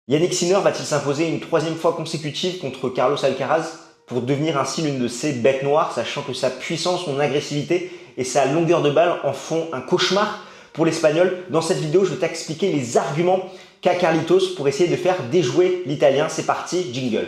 Yannick Sinner va-t-il s'imposer une troisième fois consécutive contre Carlos Alcaraz pour devenir ainsi l'une de ses bêtes noires, sachant que sa puissance, son agressivité et sa longueur de balle en font un cauchemar pour l'Espagnol. Dans cette vidéo, je vais t'expliquer les arguments qu'a Carlitos pour essayer de faire déjouer l'Italien. C'est parti, jingle.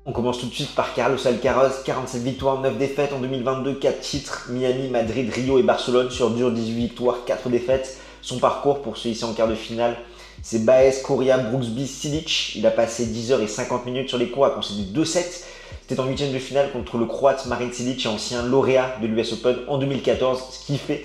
On commence tout de suite par Carlos Alcaraz, 47 victoires, 9 défaites en 2022, 4 titres, Miami, Madrid, Rio et Barcelone sur dur, 18 victoires, 4 défaites. Son parcours pour celui-ci en quart de finale, c'est Baez, Coria, Brooksby, Silic. Il a passé 10h50 sur les cours, a concédé 2 sets. C'était en huitième de finale contre le Croate Marin Cilic, ancien lauréat de l'US Open en 2014, ce qui fait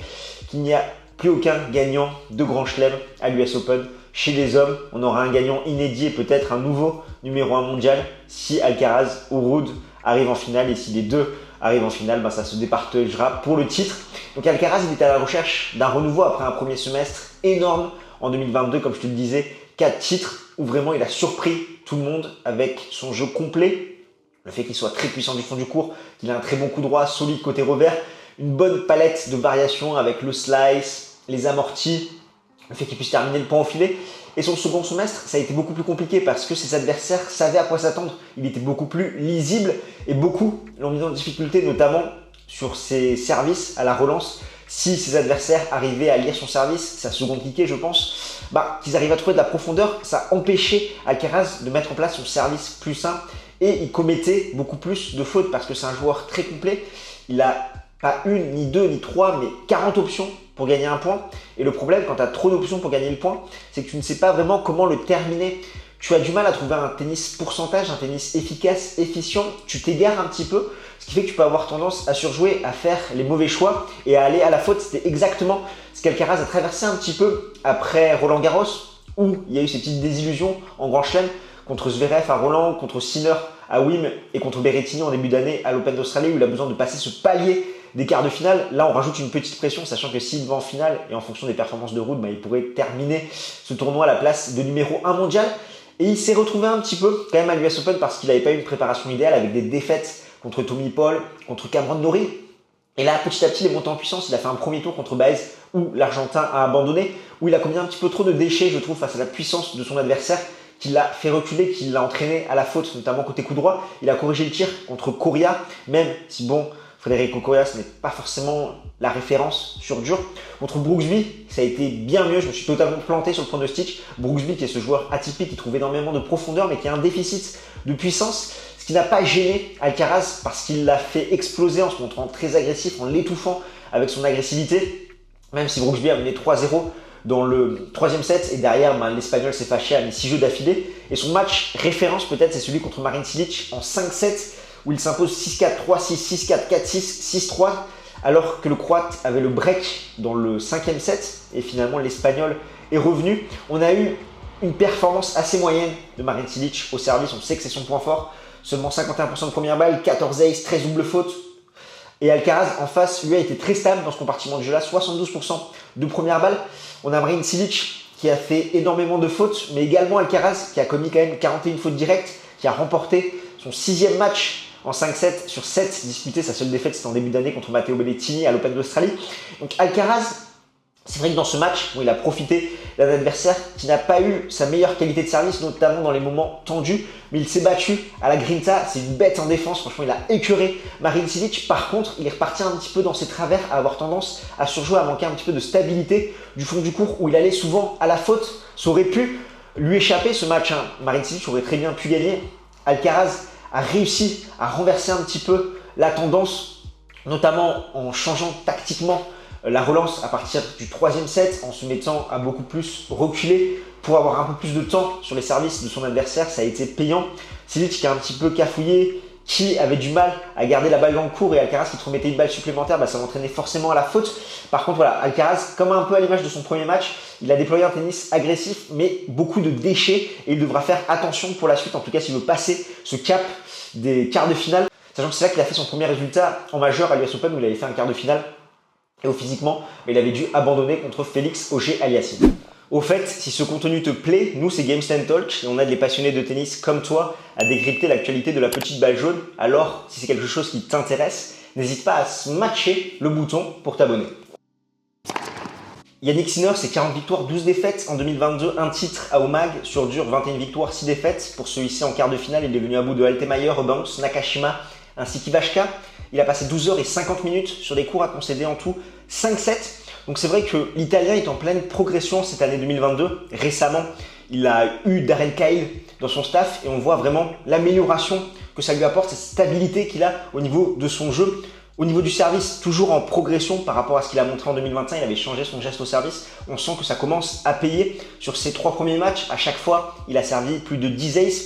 qu'il n'y a plus aucun gagnant de Grand Chelem à l'US Open. Chez les hommes, on aura un gagnant inédit et peut-être un nouveau numéro 1 mondial si Alcaraz ou Ruud arrivent en finale. Et si les deux arrivent en finale, ça se départagera pour le titre. Donc Alcaraz, il est à la recherche d'un renouveau après un premier semestre énorme en 2022, comme je te le disais, 4 titres où vraiment il a surpris tout le monde avec son jeu complet. Le fait qu'il soit très puissant du fond du court, qu'il a un très bon coup droit, solide côté revers, une bonne palette de variations avec le slice, les amortis, le fait qu'il puisse terminer le point au filet. Et son second semestre, ça a été beaucoup plus compliqué parce que ses adversaires savaient à quoi s'attendre. Il était beaucoup plus lisible et beaucoup l'ont mis en difficulté, notamment sur ses services à la relance. Si ses adversaires arrivaient à lire son service, sa seconde kické, je pense, qu'ils arrivaient à trouver de la profondeur, ça empêchait Alcaraz de mettre en place son service plus sain et il commettait beaucoup plus de fautes parce que c'est un joueur très complet. Il a pas une, ni deux, ni trois, mais 40 options pour gagner un point. Et le problème, quand tu as trop d'options pour gagner le point, c'est que tu ne sais pas vraiment comment le terminer. Tu as du mal à trouver un tennis pourcentage, un tennis efficace, efficient. Tu t'égares un petit peu, ce qui fait que tu peux avoir tendance à surjouer, à faire les mauvais choix et à aller à la faute. C'était exactement ce qu'Alcaraz a traversé un petit peu après Roland Garros, où il y a eu ces petites désillusions en Grand Chelem contre Zverev à Roland, contre Sinner à Wim et contre Berrettini en début d'année à l'Open d'Australie, où il a besoin de passer ce palier des quarts de finale. Là, on rajoute une petite pression, sachant que s'il va en finale et en fonction des performances de Ruud, il pourrait terminer ce tournoi à la place de numéro 1 mondial. Et il s'est retrouvé un petit peu quand même à l'US Open parce qu'il n'avait pas eu une préparation idéale avec des défaites contre Tommy Paul, contre Cameron Norrie. Et là, petit à petit, il est monté en puissance. Il a fait un premier tour contre Baez où l'Argentin a abandonné, où il a commis un petit peu trop de déchets, je trouve, face à la puissance de son adversaire, qui l'a fait reculer, qui l'a entraîné à la faute, notamment côté coup droit. Il a corrigé le tir contre Coria, même si Federico Coria, ce n'est pas forcément la référence sur dur. Contre Brooksby, ça a été bien mieux. Je me suis totalement planté sur le pronostic. Brooksby, qui est ce joueur atypique, qui trouve énormément de profondeur, mais qui a un déficit de puissance, ce qui n'a pas gêné Alcaraz parce qu'il l'a fait exploser en se montrant très agressif, en l'étouffant avec son agressivité. Même si Brooksby a mené 3-0 dans le troisième set et derrière, l'Espagnol s'est fâché, a mis 6 jeux d'affilée. Et son match référence peut-être, c'est celui contre Marin Cilic en 5-7 où il s'impose 6-4, 3-6, 6-4, 4-6, 6-3, alors que le Croate avait le break dans le cinquième set et finalement l'Espagnol est revenu. On a eu une performance assez moyenne de Marin Cilic au service, on sait que c'est son point fort, seulement 51% de première balle, 14 aces, 13 double fautes. Et Alcaraz en face, lui, a été très stable dans ce compartiment de jeu-là, 72% de première balle. On a Marin Cilic qui a fait énormément de fautes, mais également Alcaraz qui a commis quand même 41 fautes directes, qui a remporté son 6e match en 5-7 sur 7 disputés. Sa seule défaite, c'était en début d'année contre Matteo Berrettini à l'Open d'Australie. Donc Alcaraz, c'est vrai que dans ce match, il a profité d'un adversaire qui n'a pas eu sa meilleure qualité de service, notamment dans les moments tendus, mais il s'est battu à la grinta. C'est une bête en défense, franchement, il a écœuré Marin Cilic. Par contre, il est reparti un petit peu dans ses travers, à avoir tendance à surjouer, à manquer un petit peu de stabilité du fond du court, où il allait souvent à la faute. Ça aurait pu lui échapper ce match. Marin Cilic aurait très bien pu gagner. Alcaraz a réussi à renverser un petit peu la tendance, notamment en changeant tactiquement la relance à partir du troisième set, en se mettant à beaucoup plus reculer pour avoir un peu plus de temps sur les services de son adversaire. Ça a été payant. Cilic qui a un petit peu cafouillé, qui avait du mal à garder la balle dans le court, et Alcaraz qui te remettait une balle supplémentaire, ça l'entraînait forcément à la faute. Par contre, Alcaraz, comme un peu à l'image de son premier match, il a déployé un tennis agressif, mais beaucoup de déchets, et il devra faire attention pour la suite, en tout cas s'il veut passer ce cap des quarts de finale. Sachant que c'est là qu'il a fait son premier résultat en majeur à l'US Open, où il avait fait un quart de finale, et physiquement, il avait dû abandonner contre Félix Auger-Aliassime. Au fait, si ce contenu te plaît, nous c'est Games Talk et on aide les passionnés de tennis comme toi à décrypter l'actualité de la petite balle jaune. Alors, si c'est quelque chose qui t'intéresse, n'hésite pas à smatcher le bouton pour t'abonner. Yannick Sinner, c'est 40 victoires, 12 défaites en 2022, un titre à Omag sur dur, 21 victoires, 6 défaites. Pour celui-ci en quart de finale, il est venu à bout de Altmaier, Eubanks, Nakashima ainsi qu'Ivashka. Il a passé 12 heures et 50 minutes sur des cours à concéder en tout 5 sets. Donc c'est vrai que l'Italien est en pleine progression cette année 2022. Récemment, il a eu Darren Cahill dans son staff et on voit vraiment l'amélioration que ça lui apporte, cette stabilité qu'il a au niveau de son jeu. Au niveau du service, toujours en progression par rapport à ce qu'il a montré en 2021, il avait changé son geste au service. On sent que ça commence à payer sur ses 3 premiers matchs. À chaque fois, il a servi plus de 10 aces.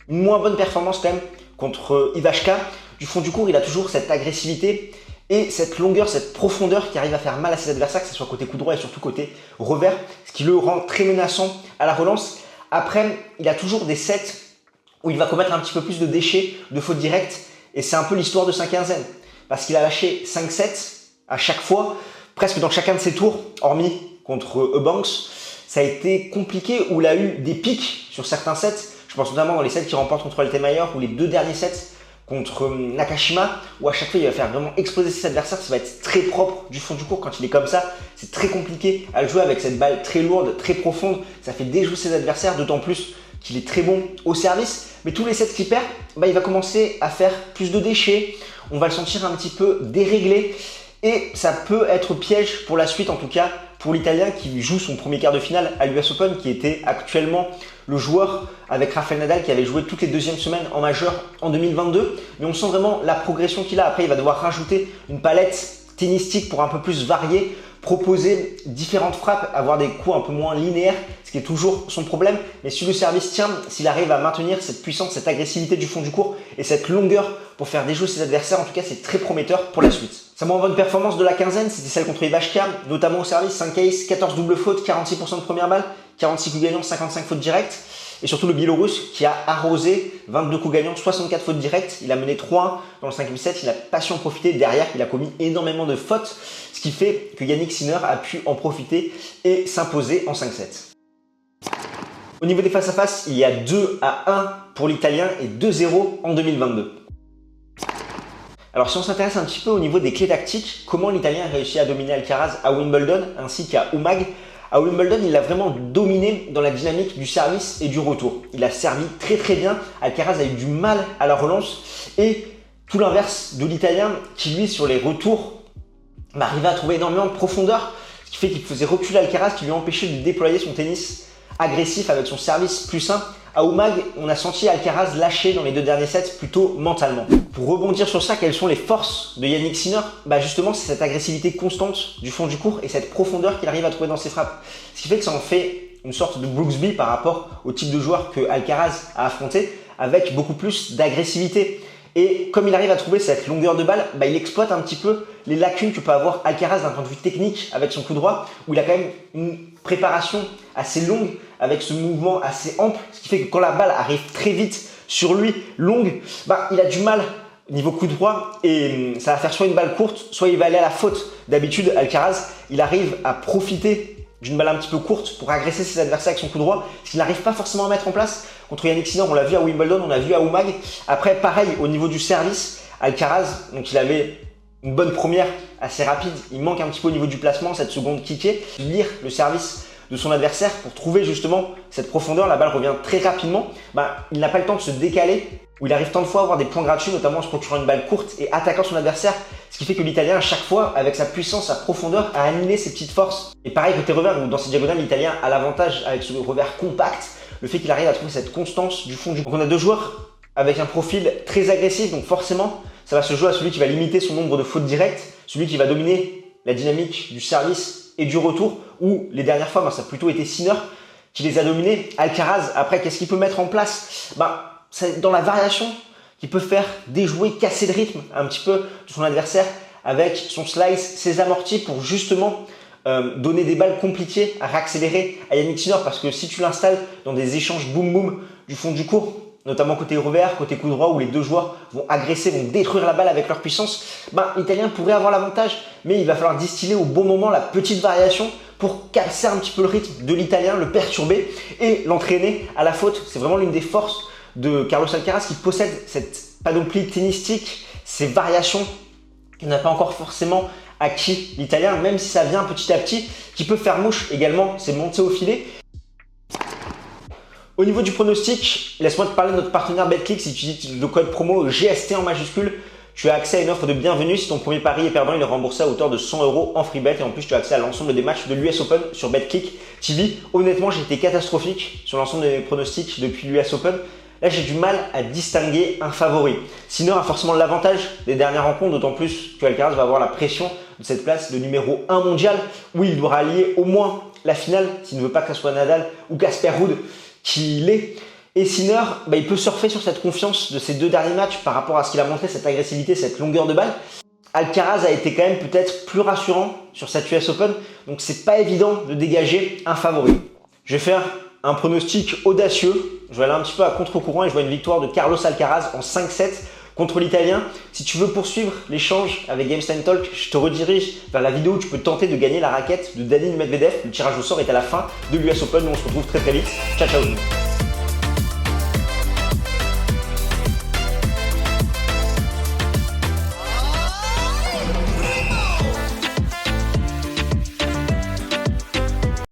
Une moins bonne performance quand même contre Ivashka. Du fond du court, il a toujours cette agressivité et cette longueur, cette profondeur qui arrive à faire mal à ses adversaires, que ce soit côté coup droit et surtout côté revers, ce qui le rend très menaçant à la relance. Après, il a toujours des sets où il va commettre un petit peu plus de déchets, de fautes directes et c'est un peu l'histoire de sa quinzaine. Parce qu'il a lâché 5 sets à chaque fois, presque dans chacun de ses tours, hormis contre Eubanks. Ça a été compliqué où il a eu des pics sur certains sets. Je pense notamment dans les sets qu'il remporte contre Altmaier ou les 2 derniers sets contre Nakashima, où à chaque fois il va faire vraiment exploser ses adversaires. Ça va être très propre du fond du court quand il est comme ça. C'est très compliqué à le jouer avec cette balle très lourde, très profonde. Ça fait déjouer ses adversaires, d'autant plus qu'il est très bon au service. Mais tous les sets qu'il perd, il va commencer à faire plus de déchets. On va le sentir un petit peu déréglé et ça peut être piège pour la suite, en tout cas pour l'Italien qui joue son premier quart de finale à l'US Open, qui était actuellement le joueur avec Rafael Nadal qui avait joué toutes les deuxièmes semaines en majeur en 2022. Mais on sent vraiment la progression qu'il a. Après, il va devoir rajouter une palette tennistique pour un peu plus varier, proposer différentes frappes, avoir des coups un peu moins linéaires, ce qui est toujours son problème. Mais si le service tient, s'il arrive à maintenir cette puissance, cette agressivité du fond du court et cette longueur pour faire déjouer ses adversaires, en tout cas c'est très prometteur pour la suite. Sa moins bonne performance de la quinzaine, c'était celle contre Ivashka, notamment au service, 5 aces, 14 doubles fautes, 46% de première balle, 46 coups gagnants, 55 fautes directes. Et surtout le Biélorusse qui a arrosé 22 coups gagnants, 64 fautes directes. Il a mené 3 dans le 5e set, il n'a pas su en profiter. Derrière, il a commis énormément de fautes, ce qui fait que Yannick Sinner a pu en profiter et s'imposer en 5 sets. Au niveau des face-à-face, il y a 2-1 pour l'Italien et 2-0 en 2022. Alors si on s'intéresse un petit peu au niveau des clés tactiques, comment l'Italien a réussi à dominer Alcaraz à Wimbledon ainsi qu'à Omag. À Wimbledon, il a vraiment dominé dans la dynamique du service et du retour. Il a servi très bien. Alcaraz a eu du mal à la relance et tout l'inverse de l'Italien qui lui sur les retours arrivait à trouver énormément de profondeur, ce qui fait qu'il faisait reculer Alcaraz, qui lui empêchait de déployer son tennis agressif avec son service plus sain. À Omag, on a senti Alcaraz lâcher dans les 2 derniers sets plutôt mentalement. Pour rebondir sur ça, quelles sont les forces de Yannick Sinner? Justement, c'est cette agressivité constante du fond du court et cette profondeur qu'il arrive à trouver dans ses frappes. Ce qui fait que ça en fait une sorte de Brooksby par rapport au type de joueur que Alcaraz a affronté, avec beaucoup plus d'agressivité. Et comme il arrive à trouver cette longueur de balle, il exploite un petit peu les lacunes que peut avoir Alcaraz d'un point de vue technique avec son coup droit, où il a quand même une préparation assez longue avec ce mouvement assez ample, ce qui fait que quand la balle arrive très vite sur lui, longue, il a du mal niveau coup droit et ça va faire soit une balle courte, soit il va aller à la faute. D'habitude, Alcaraz, il arrive à profiter d'une balle un petit peu courte pour agresser ses adversaires avec son coup droit, ce qu'il n'arrive pas forcément à mettre en place. Contre Yannick Sinner, on l'a vu à Wimbledon, on l'a vu à Omag. Après, pareil, au niveau du service, Alcaraz, donc il avait une bonne première assez rapide, il manque un petit peu au niveau du placement, cette seconde kickée, lire le service de son adversaire pour trouver justement cette profondeur. La balle revient très rapidement, il n'a pas le temps de se décaler, où il arrive tant de fois à avoir des points gratuits, notamment en se procurant une balle courte et attaquant son adversaire, ce qui fait que l'Italien à chaque fois, avec sa puissance, sa profondeur, a animé ses petites forces. Et pareil côté revers, où dans ses diagonales, l'Italien a l'avantage avec ce revers compact, le fait qu'il arrive à trouver cette constance du fond du court. Donc on a 2 joueurs avec un profil très agressif, donc forcément ça va se jouer à celui qui va limiter son nombre de fautes directes, celui qui va dominer la dynamique du service et du retour, où les dernières fois ça a plutôt été Sinner qui les a dominés. Alcaraz, après, qu'est-ce qu'il peut mettre en place? C'est dans la variation qu'il peut faire déjouer, casser le rythme un petit peu de son adversaire avec son slice, ses amortis pour justement donner des balles compliquées à réaccélérer à Yannick Sinner, parce que si tu l'installes dans des échanges boum-boum du fond du court, notamment côté revers, côté coup droit, où les 2 joueurs vont agresser, vont détruire la balle avec leur puissance, l'Italien pourrait avoir l'avantage, mais il va falloir distiller au bon moment la petite variation pour casser un petit peu le rythme de l'Italien, le perturber et l'entraîner à la faute. C'est vraiment l'une des forces de Carlos Alcaraz qui possède cette panoplie tennistique, ces variations On n'a pas encore forcément acquis l'italien, même si ça vient petit à petit, qui peut faire mouche également, c'est monter au filet. Au niveau du pronostic, laisse-moi te parler de notre partenaire Betclic. Si tu utilises le code promo GST en majuscule, tu as accès à une offre de bienvenue. Si ton premier pari est perdant, il est remboursé à hauteur de 100 € en free bet. Et en plus, tu as accès à l'ensemble des matchs de l'US Open sur Betclic TV. Honnêtement, j'ai été catastrophique sur l'ensemble de mes pronostics depuis l'US Open. Là, j'ai du mal à distinguer un favori. Sinner a forcément l'avantage des dernières rencontres, d'autant plus que Alcaraz va avoir la pression de cette place de numéro 1 mondial, où il doit rallier au moins la finale, s'il ne veut pas que ce soit Nadal ou Casper Ruud qui l'est. Et Sinner, il peut surfer sur cette confiance de ces 2 derniers matchs par rapport à ce qu'il a montré, cette agressivité, cette longueur de balle. Alcaraz a été quand même peut-être plus rassurant sur cette US Open, donc c'est pas évident de dégager un favori. Je vais faire un pronostic audacieux. Je vais aller un petit peu à contre-courant et je vois une victoire de Carlos Alcaraz en 5-7 contre l'Italien. Si tu veux poursuivre l'échange avec Games Time Talk, je te redirige vers la vidéo où tu peux tenter de gagner la raquette de Daniil Medvedev. Le tirage au sort est à la fin de l'US Open. Nous on se retrouve très vite. Ciao ciao.